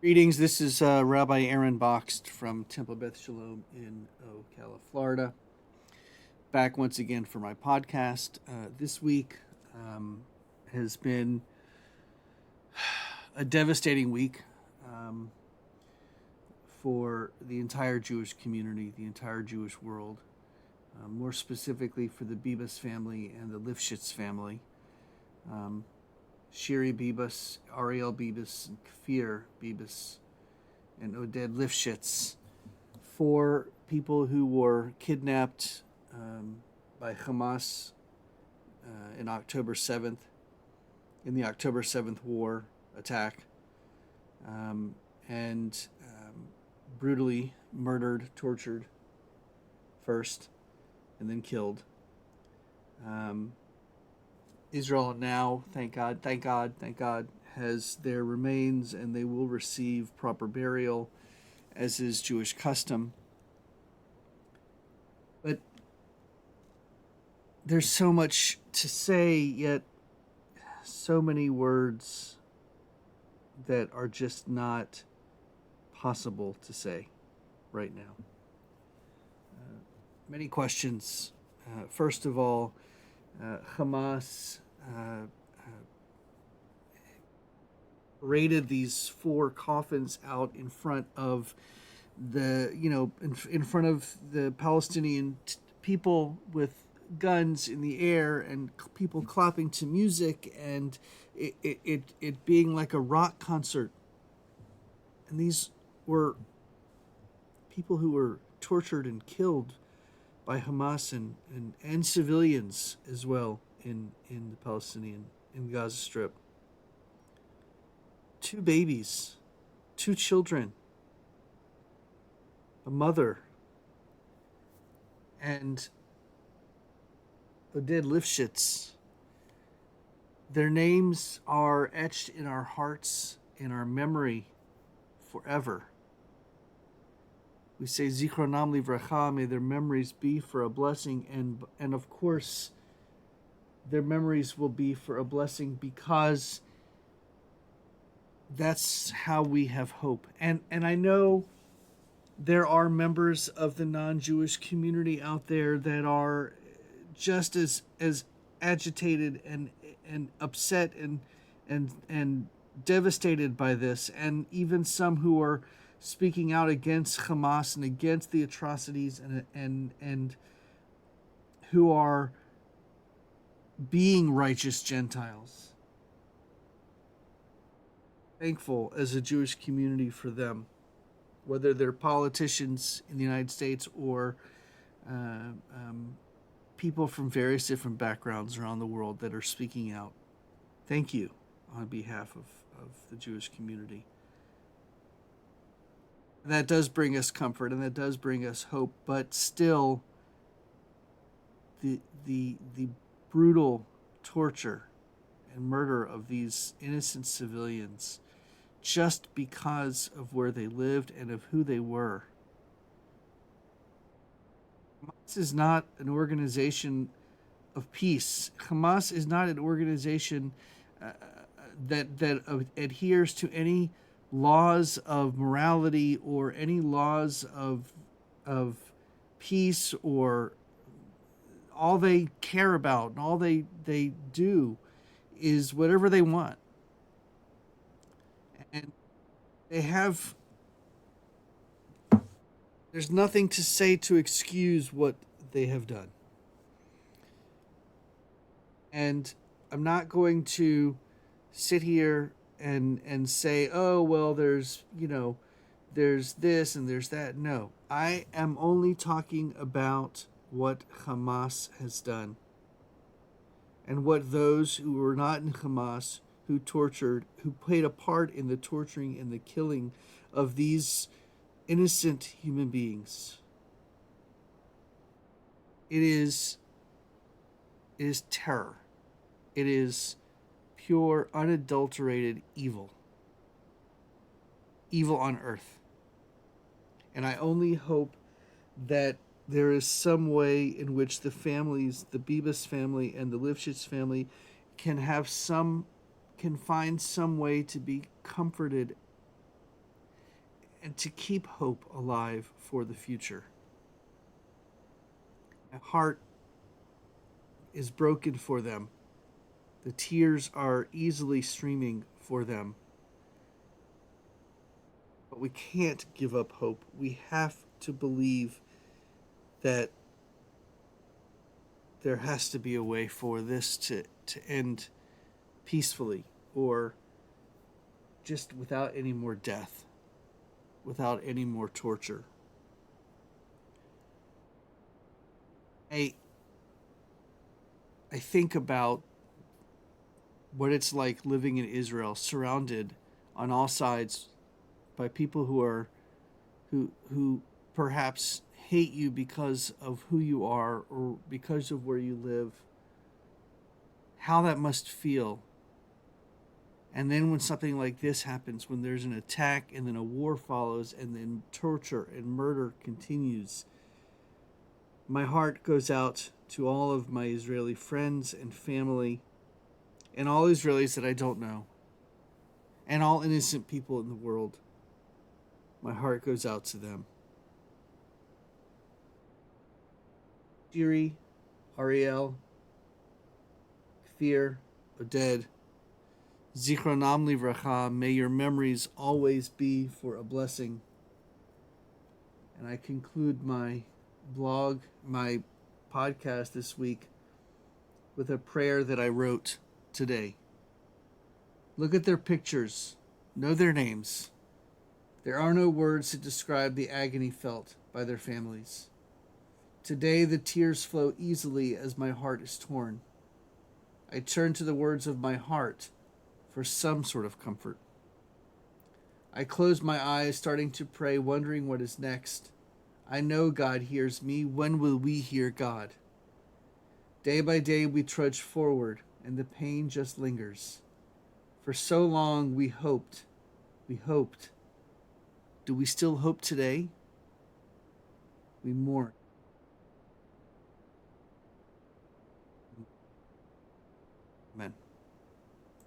Greetings. This is Rabbi Aaron Boxt from Temple Beth Shalom in Ocala, Florida. Back once again for my podcast. This week has been a devastating week um, for the entire Jewish community, the entire Jewish world, more specifically for the Bibas family and the Lifshitz family. Um, Shiri Bibas, Ariel Bibas, and Kfir Bibas, and Oded Lifshitz, four people who were kidnapped by Hamas in October 7th, in the October 7th war attack, and brutally murdered, tortured first, and then killed. Um, Israel now, thank God, has their remains and they will receive proper burial, as is Jewish custom. But there's so much to say, yet so many words that are just not possible to say right now. Many questions. First of all, Hamas paraded these four coffins out in front of in front of the Palestinian people with guns in the air and people clapping to music and it being like a rock concert. And these were people who were tortured and killed by Hamas and civilians as well in the Palestinian, in Gaza Strip. Two babies, two children, a mother, and Oded Lifshitz. Their names are etched in our hearts, in our memory, forever. We say Zichronam Livracha, may their memories be for a blessing, and of course, their memories will be for a blessing because that's how we have hope. And I know there are members of the non-Jewish community out there that are just as agitated and upset and devastated by this, and even some who are speaking out against Hamas and against the atrocities and who are being righteous Gentiles. Thankful as a Jewish community for them, whether they're politicians in the United States or uh, um, people from various different backgrounds around the world that are speaking out. Thank you on behalf of the Jewish community. And that does bring us comfort and that does bring us hope, but still the brutal torture and murder of these innocent civilians just because of where they lived and of who they were. Hamas is not an organization of peace. Hamas is not an organization uh, that adheres to any laws of morality or any laws of peace, or all they care about and all they do is whatever they want. And they have there's nothing to say to excuse what they have done. And I'm not going to sit here and say, "Oh, well, there's this and there's that." No. I am only talking about what Hamas has done and what those who were not in Hamas, who tortured, who played a part in the torturing and the killing of these innocent human beings. It is terror. It is pure, unadulterated evil. Evil on earth. And I only hope that there is some way in which the families, the Bibas family and the Lifshitz family, can find some way to be comforted and to keep hope alive for the future. My heart is broken for them. The tears are easily streaming for them. But we can't give up hope. We have to believe that there has to be a way for this to end peacefully, or just without any more death, without any more torture. I I think about what it's like living in Israel, surrounded on all sides by people who perhaps hate you because of who you are or because of where you live. How that must feel. And then when something like this happens, when there's an attack and then a war follows and then torture and murder continues, my heart goes out to all of my Israeli friends and family and all Israelis that I don't know and all innocent people in the world. My heart goes out to them. Shiri, Ariel, Kfir, Oded, Zichronam Livracha, may your memories always be for a blessing. And I conclude my blog, my podcast this week, with a prayer that I wrote today. Look at their pictures, know their names. There are no words to describe the agony felt by their families. Today the tears flow easily as my heart is torn. I turn to the words of my heart for some sort of comfort. I close my eyes, starting to pray, wondering what is next. I know God hears me. When will we hear God? Day by day we trudge forward, and the pain just lingers. For so long we hoped. Do we still hope today? We mourn.